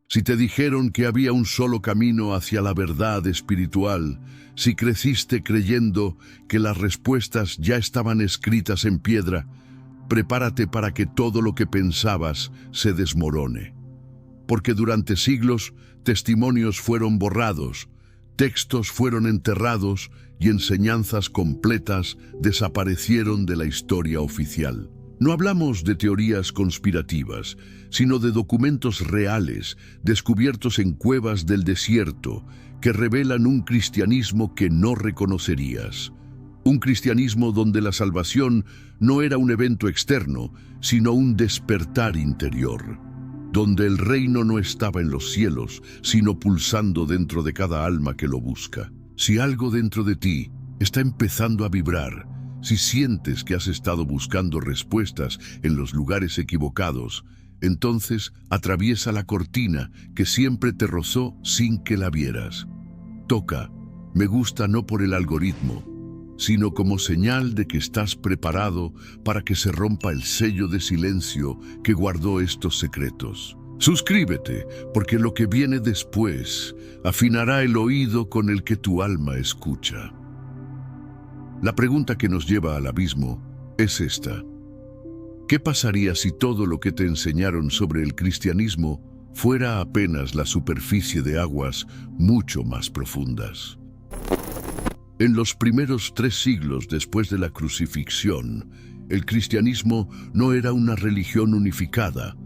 Si te dijeron que había un solo camino hacia la verdad espiritual, si creciste creyendo que las respuestas ya estaban escritas en piedra, prepárate para que todo lo que pensabas se desmorone. Porque durante siglos testimonios fueron borrados, textos fueron enterrados y enseñanzas completas desaparecieron de la historia oficial. No hablamos de teorías conspirativas, sino de documentos reales, descubiertos en cuevas del desierto, que revelan un cristianismo que no reconocerías. Un cristianismo donde la salvación no era un evento externo, sino un despertar interior. Donde el reino no estaba en los cielos, sino pulsando dentro de cada alma que lo busca. Si algo dentro de ti está empezando a vibrar, si sientes que has estado buscando respuestas en los lugares equivocados, entonces atraviesa la cortina que siempre te rozó sin que la vieras. Toca me gusta no por el algoritmo, sino como señal de que estás preparado para que se rompa el sello de silencio que guardó estos secretos. Suscríbete, porque lo que viene después afinará el oído con el que tu alma escucha. La pregunta que nos lleva al abismo es esta. ¿Qué pasaría si todo lo que te enseñaron sobre el cristianismo fuera apenas la superficie de aguas mucho más profundas? En los primeros 3 siglos después de la crucifixión, el cristianismo no era una religión unificada,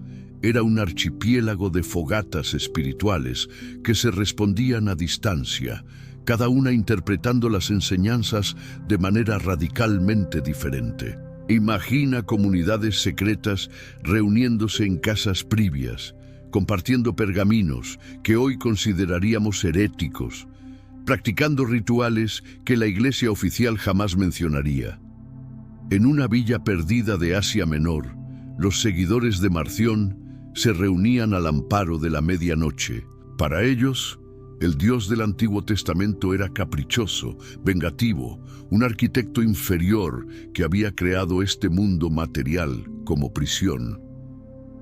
era un archipiélago de fogatas espirituales que se respondían a distancia, cada una interpretando las enseñanzas de manera radicalmente diferente. Imagina comunidades secretas reuniéndose en casas privias, compartiendo pergaminos que hoy consideraríamos heréticos, practicando rituales que la iglesia oficial jamás mencionaría. En una villa perdida de Asia Menor, los seguidores de Marción se reunían al amparo de la medianoche. Para ellos, el Dios del Antiguo Testamento era caprichoso, vengativo, un arquitecto inferior que había creado este mundo material como prisión.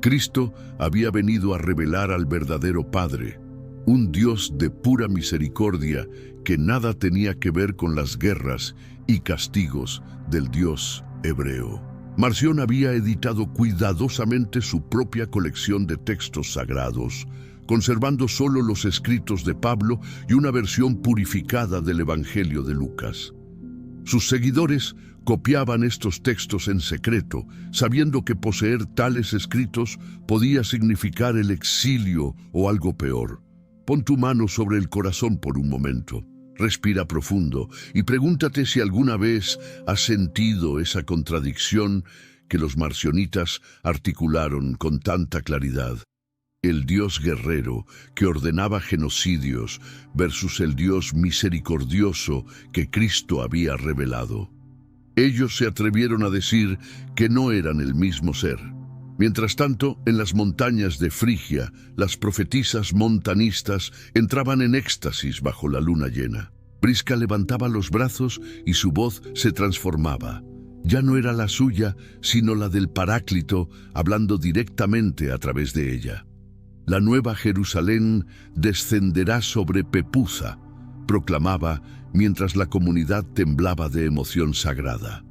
Cristo había venido a revelar al verdadero Padre, un Dios de pura misericordia que nada tenía que ver con las guerras y castigos del Dios hebreo. Marción había editado cuidadosamente su propia colección de textos sagrados, conservando solo los escritos de Pablo y una versión purificada del Evangelio de Lucas. Sus seguidores copiaban estos textos en secreto, sabiendo que poseer tales escritos podía significar el exilio o algo peor. Pon tu mano sobre el corazón por un momento. Respira profundo y pregúntate si alguna vez has sentido esa contradicción que los marcionitas articularon con tanta claridad. El Dios guerrero que ordenaba genocidios versus el Dios misericordioso que Cristo había revelado. Ellos se atrevieron a decir que no eran el mismo ser. Mientras tanto, en las montañas de Frigia, las profetisas montanistas entraban en éxtasis bajo la luna llena. Prisca levantaba los brazos y su voz se transformaba. Ya no era la suya, sino la del Paráclito, hablando directamente a través de ella. La nueva Jerusalén descenderá sobre Pepuza, proclamaba mientras la comunidad temblaba de emoción sagrada.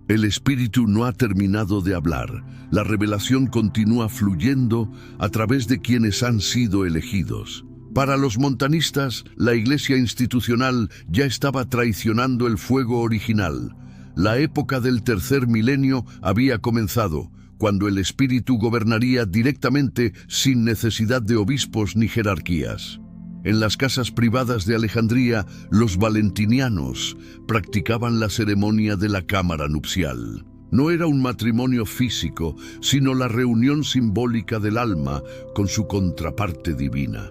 El Espíritu no ha terminado de hablar. La revelación continúa fluyendo a través de quienes han sido elegidos. Para los montanistas, la iglesia institucional ya estaba traicionando el fuego original. La época del tercer milenio había comenzado, cuando el Espíritu gobernaría directamente sin necesidad de obispos ni jerarquías. En las casas privadas de Alejandría, los valentinianos practicaban la ceremonia de la cámara nupcial. No era un matrimonio físico, sino la reunión simbólica del alma con su contraparte divina.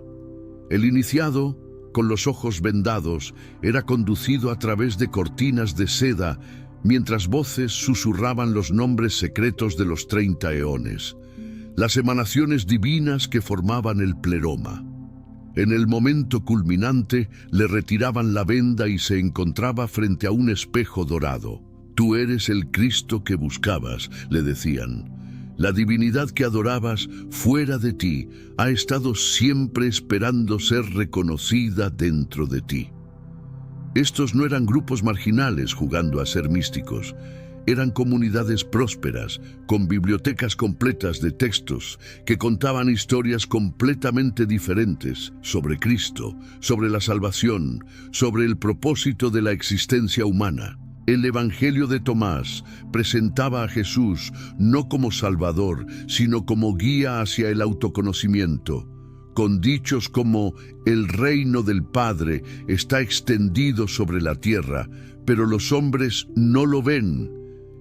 El iniciado, con los ojos vendados, era conducido a través de cortinas de seda, mientras voces susurraban los nombres secretos de los 30 eones, las emanaciones divinas que formaban el pleroma. En el momento culminante, le retiraban la venda y se encontraba frente a un espejo dorado. «Tú eres el Cristo que buscabas», le decían. La divinidad que adorabas fuera de ti ha estado siempre esperando ser reconocida dentro de ti. Estos no eran grupos marginales jugando a ser místicos. Eran comunidades prósperas, con bibliotecas completas de textos que contaban historias completamente diferentes sobre Cristo, sobre la salvación, sobre el propósito de la existencia humana. El Evangelio de Tomás presentaba a Jesús no como Salvador, sino como guía hacia el autoconocimiento, con dichos como «El reino del Padre está extendido sobre la tierra, pero los hombres no lo ven»,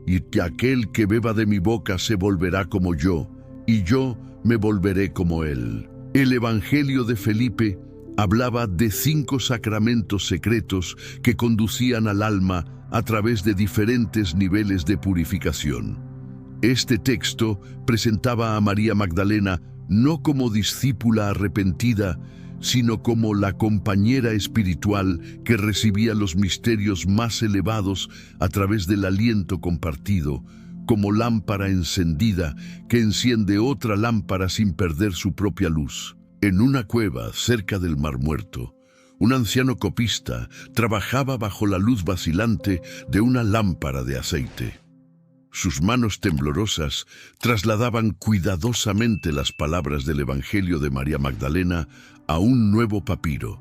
y que aquel que beba de mi boca se volverá como yo, y yo me volveré como él. El Evangelio de Felipe hablaba de 5 sacramentos secretos que conducían al alma a través de diferentes niveles de purificación. Este texto presentaba a María Magdalena no como discípula arrepentida, sino como la compañera espiritual que recibía los misterios más elevados a través del aliento compartido, como lámpara encendida que enciende otra lámpara sin perder su propia luz. En una cueva cerca del Mar Muerto, un anciano copista trabajaba bajo la luz vacilante de una lámpara de aceite. Sus manos temblorosas trasladaban cuidadosamente las palabras del Evangelio de María Magdalena a un nuevo papiro.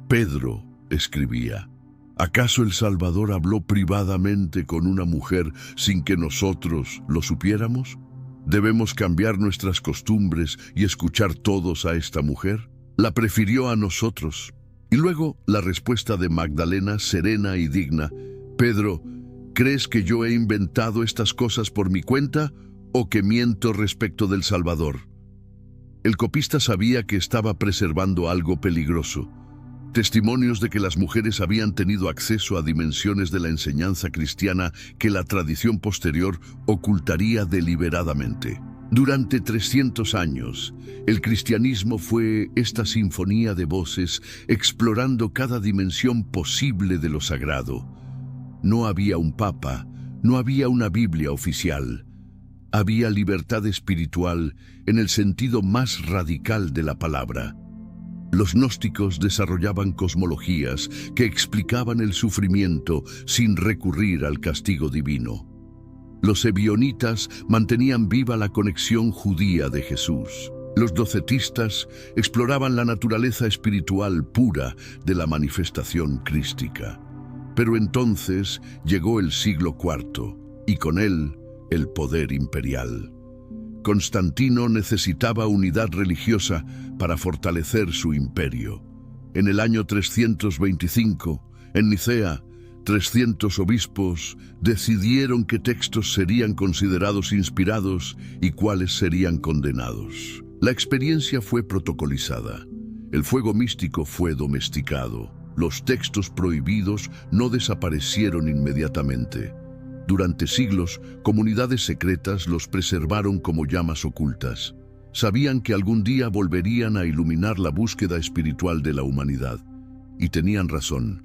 Pedro escribía: ¿acaso el Salvador habló privadamente con una mujer sin que nosotros lo supiéramos? ¿Debemos cambiar nuestras costumbres y escuchar todos a esta mujer? La prefirió a nosotros. Y luego la respuesta de Magdalena, serena y digna: Pedro, ¿crees que yo he inventado estas cosas por mi cuenta o que miento respecto del Salvador? El copista sabía que estaba preservando algo peligroso. Testimonios de que las mujeres habían tenido acceso a dimensiones de la enseñanza cristiana que la tradición posterior ocultaría deliberadamente. Durante 300 años, el cristianismo fue esta sinfonía de voces explorando cada dimensión posible de lo sagrado. No había un papa, no había una Biblia oficial. Había libertad espiritual en el sentido más radical de la palabra. Los gnósticos desarrollaban cosmologías que explicaban el sufrimiento sin recurrir al castigo divino. Los ebionitas mantenían viva la conexión judía de Jesús. Los docetistas exploraban la naturaleza espiritual pura de la manifestación crística. Pero entonces llegó el siglo IV y con él el poder imperial. Constantino necesitaba unidad religiosa para fortalecer su imperio. En el año 325, en Nicea, 300 obispos decidieron qué textos serían considerados inspirados y cuáles serían condenados. La experiencia fue protocolizada. El fuego místico fue domesticado. Los textos prohibidos no desaparecieron inmediatamente. Durante siglos, comunidades secretas los preservaron como llamas ocultas. Sabían que algún día volverían a iluminar la búsqueda espiritual de la humanidad. Y tenían razón.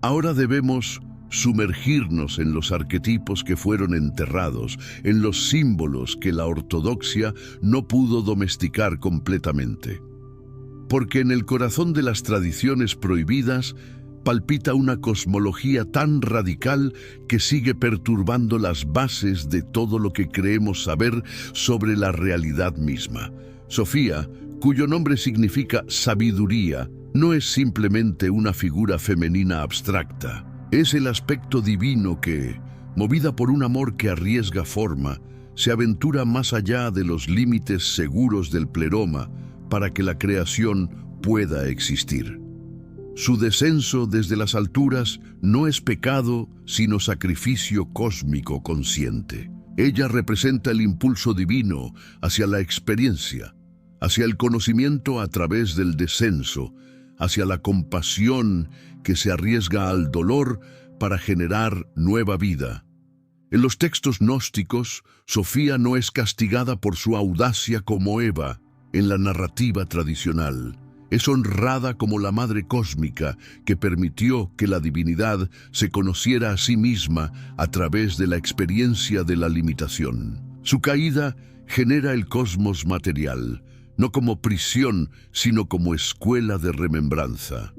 Ahora debemos sumergirnos en los arquetipos que fueron enterrados, en los símbolos que la ortodoxia no pudo domesticar completamente. Porque en el corazón de las tradiciones prohibidas palpita una cosmología tan radical que sigue perturbando las bases de todo lo que creemos saber sobre la realidad misma. Sofía, cuyo nombre significa sabiduría, no es simplemente una figura femenina abstracta. Es el aspecto divino que, movida por un amor que arriesga forma, se aventura más allá de los límites seguros del pleroma para que la creación pueda existir. Su descenso desde las alturas no es pecado, sino sacrificio cósmico consciente. Ella representa el impulso divino hacia la experiencia, hacia el conocimiento a través del descenso, hacia la compasión que se arriesga al dolor para generar nueva vida. En los textos gnósticos, Sofía no es castigada por su audacia como Eva en la narrativa tradicional. Es honrada como la Madre Cósmica que permitió que la divinidad se conociera a sí misma a través de la experiencia de la limitación. Su caída genera el cosmos material, no como prisión, sino como escuela de remembranza.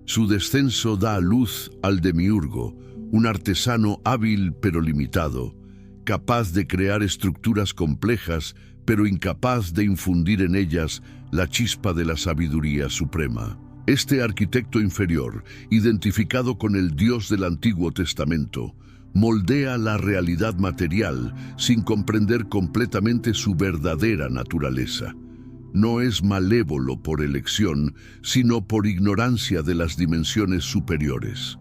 Su descenso da a luz al demiurgo, un artesano hábil pero limitado, capaz de crear estructuras complejas, pero incapaz de infundir en ellas la chispa de la sabiduría suprema. Este arquitecto inferior, identificado con el Dios del Antiguo Testamento, moldea la realidad material sin comprender completamente su verdadera naturaleza. No es malévolo por elección, sino por ignorancia de las dimensiones superiores.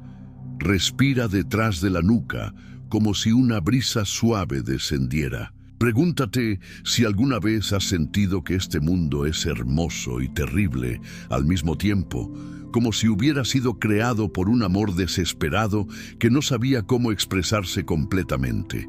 Respira detrás de la nuca, como si una brisa suave descendiera. Pregúntate si alguna vez has sentido que este mundo es hermoso y terrible al mismo tiempo, como si hubiera sido creado por un amor desesperado que no sabía cómo expresarse completamente.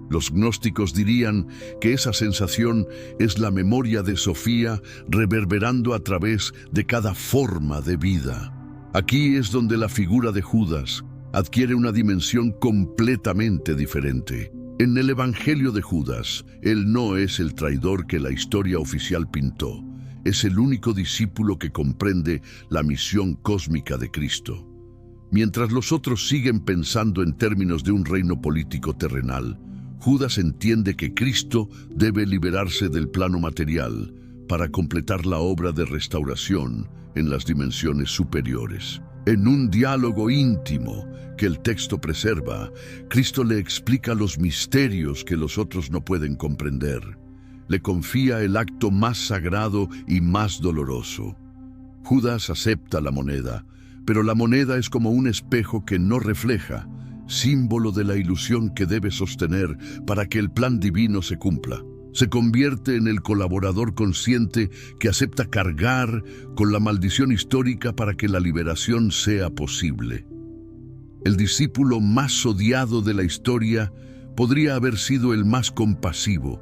Los gnósticos dirían que esa sensación es la memoria de Sofía reverberando a través de cada forma de vida. Aquí es donde la figura de Judas adquiere una dimensión completamente diferente. En el Evangelio de Judas, él no es el traidor que la historia oficial pintó. Es el único discípulo que comprende la misión cósmica de Cristo. Mientras los otros siguen pensando en términos de un reino político terrenal, Judas entiende que Cristo debe liberarse del plano material para completar la obra de restauración en las dimensiones superiores. En un diálogo íntimo que el texto preserva, Cristo le explica los misterios que los otros no pueden comprender. Le confía el acto más sagrado y más doloroso. Judas acepta la moneda, pero la moneda es como un espejo que no refleja, símbolo de la ilusión que debe sostener para que el plan divino se cumpla. Se convierte en el colaborador consciente que acepta cargar con la maldición histórica para que la liberación sea posible. El discípulo más odiado de la historia podría haber sido el más compasivo,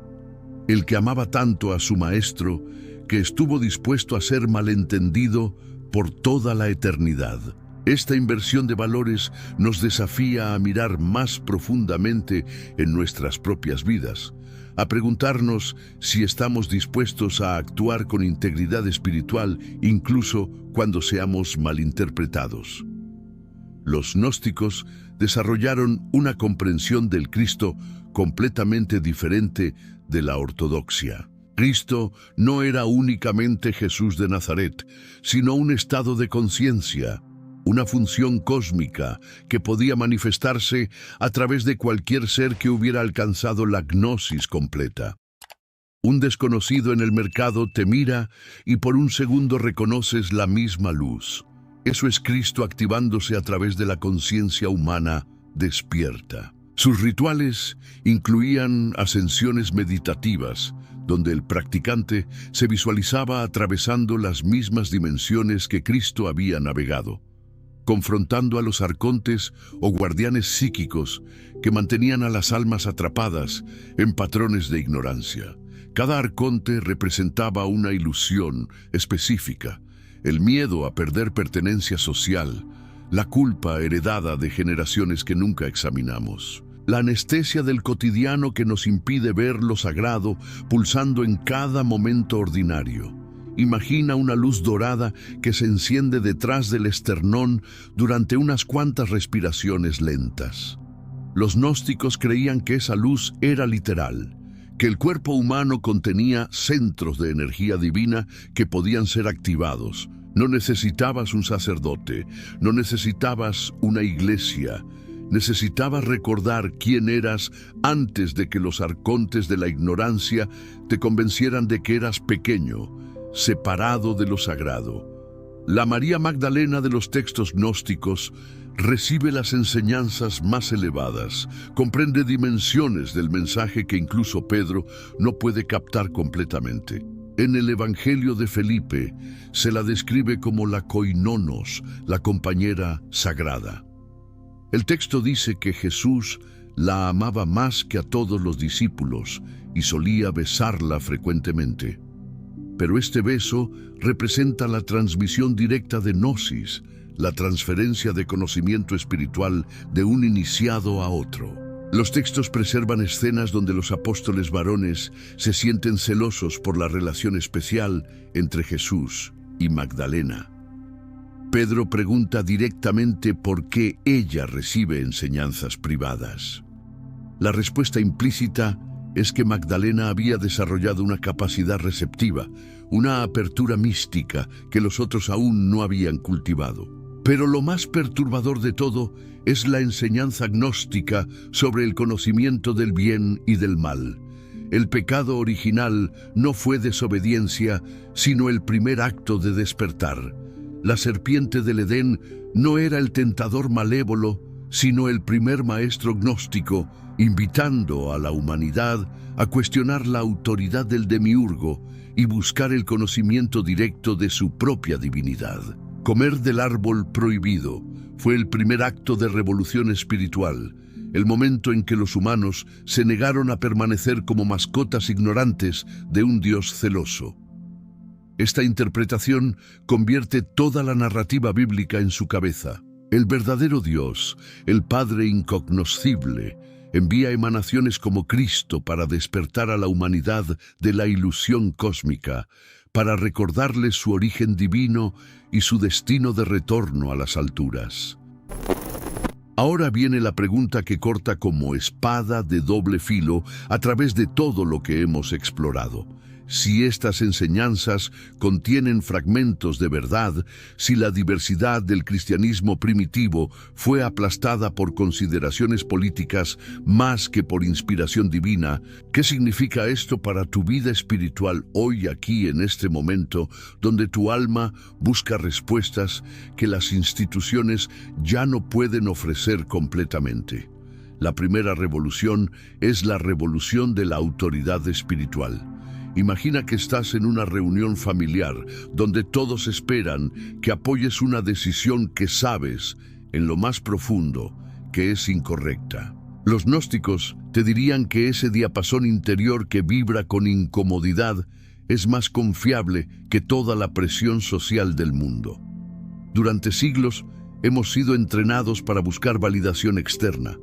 el que amaba tanto a su maestro que estuvo dispuesto a ser malentendido por toda la eternidad. Esta inversión de valores nos desafía a mirar más profundamente en nuestras propias vidas, a preguntarnos si estamos dispuestos a actuar con integridad espiritual incluso cuando seamos malinterpretados. Los gnósticos desarrollaron una comprensión del Cristo completamente diferente de la ortodoxia. Cristo no era únicamente Jesús de Nazaret, sino un estado de conciencia, una función cósmica que podía manifestarse a través de cualquier ser que hubiera alcanzado la gnosis completa. Un desconocido en el mercado te mira y por un segundo reconoces la misma luz. Eso es Cristo activándose a través de la conciencia humana despierta. Sus rituales incluían ascensiones meditativas, donde el practicante se visualizaba atravesando las mismas dimensiones que Cristo había navegado, confrontando a los arcontes o guardianes psíquicos que mantenían a las almas atrapadas en patrones de ignorancia. Cada arconte representaba una ilusión específica, el miedo a perder pertenencia social, la culpa heredada de generaciones que nunca examinamos, la anestesia del cotidiano que nos impide ver lo sagrado pulsando en cada momento ordinario. Imagina una luz dorada que se enciende detrás del esternón durante unas cuantas respiraciones lentas. Los gnósticos creían que esa luz era literal, que el cuerpo humano contenía centros de energía divina que podían ser activados. No necesitabas un sacerdote, no necesitabas una iglesia, necesitabas recordar quién eras antes de que los arcontes de la ignorancia te convencieran de que eras pequeño, separado de lo sagrado. La María Magdalena de los textos gnósticos recibe las enseñanzas más elevadas, comprende dimensiones del mensaje que incluso Pedro no puede captar completamente. En el Evangelio de Felipe se la describe como la koinonos, la compañera sagrada. El texto dice que Jesús la amaba más que a todos los discípulos y solía besarla frecuentemente. Pero este beso representa la transmisión directa de gnosis, la transferencia de conocimiento espiritual de un iniciado a otro. Los textos preservan escenas donde los apóstoles varones se sienten celosos por la relación especial entre Jesús y Magdalena. Pedro pregunta directamente por qué ella recibe enseñanzas privadas. La respuesta implícita es que Magdalena había desarrollado una capacidad receptiva, una apertura mística que los otros aún no habían cultivado. Pero lo más perturbador de todo es la enseñanza gnóstica sobre el conocimiento del bien y del mal. El pecado original no fue desobediencia, sino el primer acto de despertar. La serpiente del Edén no era el tentador malévolo, sino el primer maestro gnóstico, invitando a la humanidad a cuestionar la autoridad del demiurgo y buscar el conocimiento directo de su propia divinidad. Comer del árbol prohibido fue el primer acto de revolución espiritual, el momento en que los humanos se negaron a permanecer como mascotas ignorantes de un Dios celoso. Esta interpretación convierte toda la narrativa bíblica en su cabeza. El verdadero Dios, el Padre incognoscible, envía emanaciones como Cristo para despertar a la humanidad de la ilusión cósmica, para recordarles su origen divino y su destino de retorno a las alturas. Ahora viene la pregunta que corta como espada de doble filo a través de todo lo que hemos explorado. Si estas enseñanzas contienen fragmentos de verdad, si la diversidad del cristianismo primitivo fue aplastada por consideraciones políticas más que por inspiración divina, ¿qué significa esto para tu vida espiritual hoy aquí en este momento, donde tu alma busca respuestas que las instituciones ya no pueden ofrecer completamente? La primera revolución es la revolución de la autoridad espiritual. Imagina que estás en una reunión familiar donde todos esperan que apoyes una decisión que sabes, en lo más profundo, que es incorrecta. Los gnósticos te dirían que ese diapasón interior que vibra con incomodidad es más confiable que toda la presión social del mundo. Durante siglos hemos sido entrenados para buscar validación externa,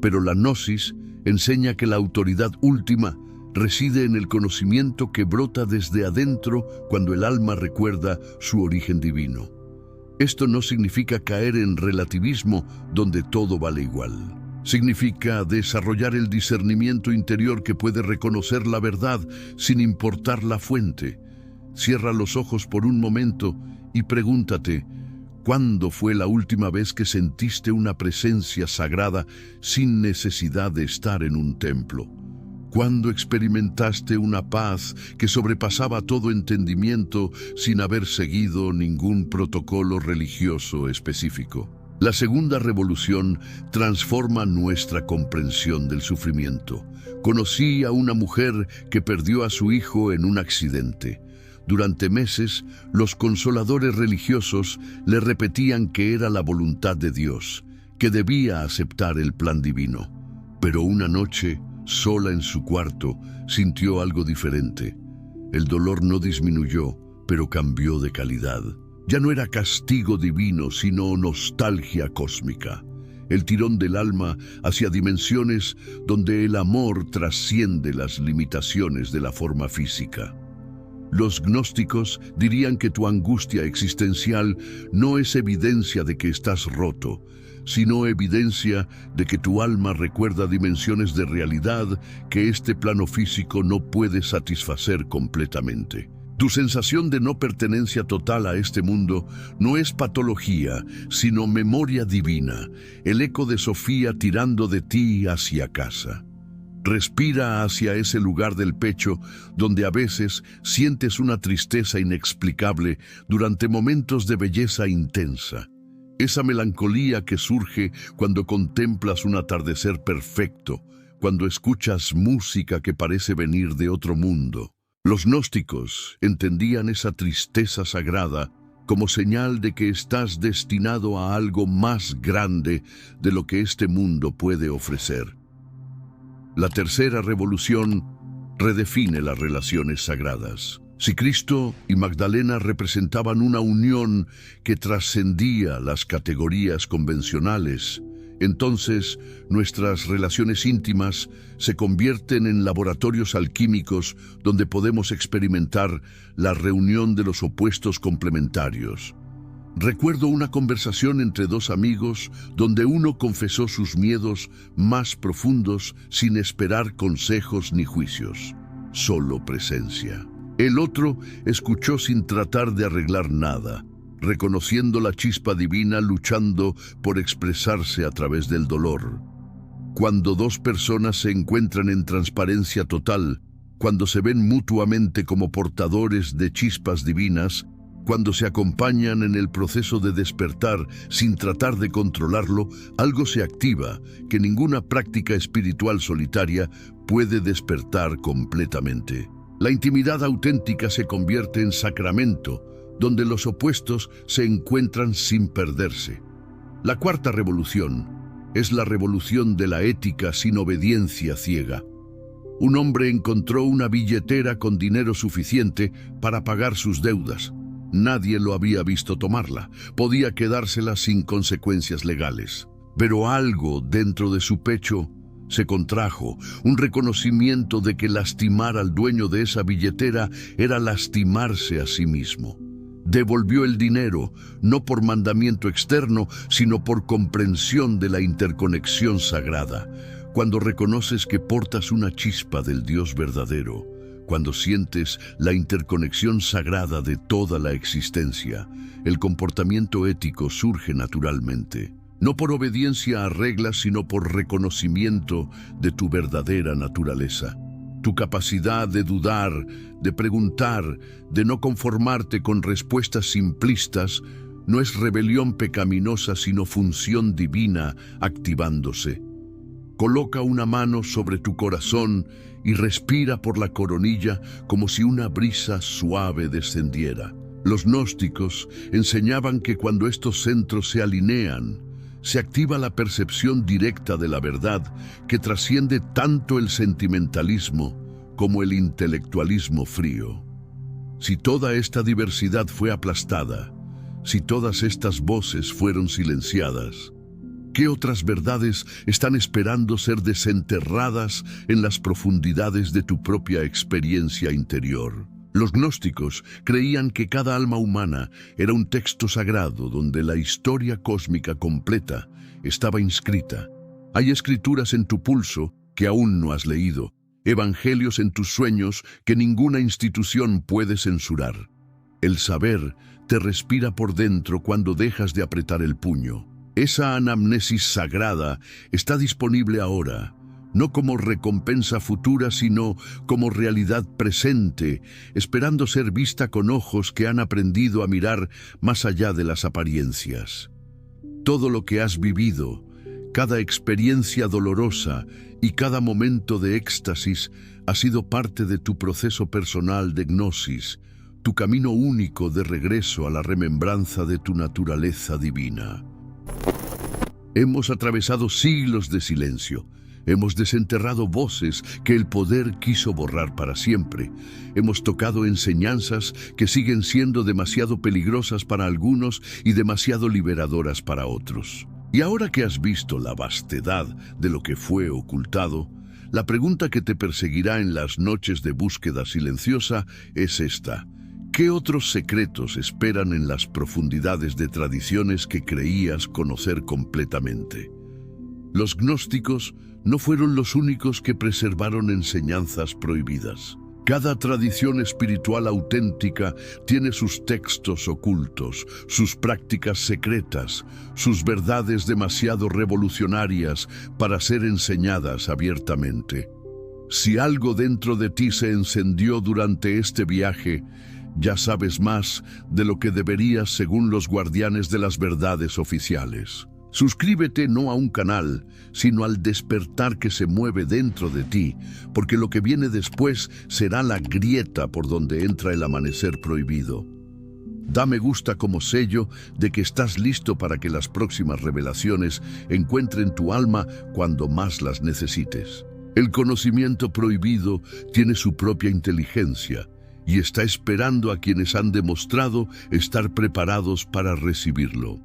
pero la gnosis enseña que la autoridad última reside en el conocimiento que brota desde adentro cuando el alma recuerda su origen divino. Esto no significa caer en relativismo donde todo vale igual. Significa desarrollar el discernimiento interior que puede reconocer la verdad sin importar la fuente. Cierra los ojos por un momento y pregúntate, ¿cuándo fue la última vez que sentiste una presencia sagrada sin necesidad de estar en un templo? ¿Cuándo experimentaste una paz que sobrepasaba todo entendimiento sin haber seguido ningún protocolo religioso específico? La segunda revolución transforma nuestra comprensión del sufrimiento. Conocí a una mujer que perdió a su hijo en un accidente. Durante meses, los consoladores religiosos le repetían que era la voluntad de Dios, que debía aceptar el plan divino. Pero una noche, sola en su cuarto, sintió algo diferente. El dolor no disminuyó, pero cambió de calidad. Ya no era castigo divino, sino nostalgia cósmica. El tirón del alma hacia dimensiones donde el amor trasciende las limitaciones de la forma física. Los gnósticos dirían que tu angustia existencial no es evidencia de que estás roto, sino evidencia de que tu alma recuerda dimensiones de realidad que este plano físico no puede satisfacer completamente. Tu sensación de no pertenencia total a este mundo no es patología, sino memoria divina, el eco de Sofía tirando de ti hacia casa. Respira hacia ese lugar del pecho donde a veces sientes una tristeza inexplicable durante momentos de belleza intensa. Esa melancolía que surge cuando contemplas un atardecer perfecto, cuando escuchas música que parece venir de otro mundo. Los gnósticos entendían esa tristeza sagrada como señal de que estás destinado a algo más grande de lo que este mundo puede ofrecer. La tercera revolución redefine las relaciones sagradas. Si Cristo y Magdalena representaban una unión que trascendía las categorías convencionales, Entonces, nuestras relaciones íntimas se convierten en laboratorios alquímicos donde podemos experimentar la reunión de los opuestos complementarios. Recuerdo una conversación entre dos amigos donde uno confesó sus miedos más profundos sin esperar consejos ni juicios, solo presencia. El otro escuchó sin tratar de arreglar nada, reconociendo la chispa divina luchando por expresarse a través del dolor. Cuando dos personas se encuentran en transparencia total, cuando se ven mutuamente como portadores de chispas divinas, cuando se acompañan en el proceso de despertar sin tratar de controlarlo, algo se activa que ninguna práctica espiritual solitaria puede despertar completamente. La intimidad auténtica se convierte en sacramento, donde los opuestos se encuentran sin perderse. La cuarta revolución es la revolución de la ética sin obediencia ciega. Un hombre encontró una billetera con dinero suficiente para pagar sus deudas. Nadie lo había visto tomarla. Podía quedársela sin consecuencias legales. Pero algo dentro de su pecho se contrajo, un reconocimiento de que lastimar al dueño de esa billetera era lastimarse a sí mismo. Devolvió el dinero, no por mandamiento externo, sino por comprensión de la interconexión sagrada. Cuando reconoces que portas una chispa del Dios verdadero, cuando sientes la interconexión sagrada de toda la existencia, el comportamiento ético surge naturalmente. No por obediencia a reglas, sino por reconocimiento de tu verdadera naturaleza. Tu capacidad de dudar, de preguntar, de no conformarte con respuestas simplistas, no es rebelión pecaminosa, sino función divina activándose. Coloca una mano sobre tu corazón y respira por la coronilla como si una brisa suave descendiera. Los gnósticos enseñaban que cuando estos centros se alinean, se activa la percepción directa de la verdad que trasciende tanto el sentimentalismo como el intelectualismo frío. Si toda esta diversidad fue aplastada, si todas estas voces fueron silenciadas, ¿qué otras verdades están esperando ser desenterradas en las profundidades de tu propia experiencia interior? Los gnósticos creían que cada alma humana era un texto sagrado donde la historia cósmica completa estaba inscrita. Hay escrituras en tu pulso que aún no has leído, evangelios en tus sueños que ninguna institución puede censurar. El saber te respira por dentro cuando dejas de apretar el puño. Esa anamnesis sagrada está disponible ahora, no como recompensa futura, sino como realidad presente, esperando ser vista con ojos que han aprendido a mirar más allá de las apariencias. Todo lo que has vivido, cada experiencia dolorosa y cada momento de éxtasis ha sido parte de tu proceso personal de gnosis, tu camino único de regreso a la remembranza de tu naturaleza divina. Hemos atravesado siglos de silencio. Hemos desenterrado voces que el poder quiso borrar para siempre. Hemos tocado enseñanzas que siguen siendo demasiado peligrosas para algunos y demasiado liberadoras para otros. Y ahora que has visto la vastedad de lo que fue ocultado, la pregunta que te perseguirá en las noches de búsqueda silenciosa es esta: ¿qué otros secretos esperan en las profundidades de tradiciones que creías conocer completamente? Los gnósticos no fueron los únicos que preservaron enseñanzas prohibidas. Cada tradición espiritual auténtica tiene sus textos ocultos, sus prácticas secretas, sus verdades demasiado revolucionarias para ser enseñadas abiertamente. Si algo dentro de ti se encendió durante este viaje, ya sabes más de lo que deberías según los guardianes de las verdades oficiales. Suscríbete no a un canal, sino al despertar que se mueve dentro de ti, porque lo que viene después será la grieta por donde entra el amanecer prohibido. Da me gusta como sello de que estás listo para que las próximas revelaciones encuentren tu alma cuando más las necesites. El conocimiento prohibido tiene su propia inteligencia y está esperando a quienes han demostrado estar preparados para recibirlo.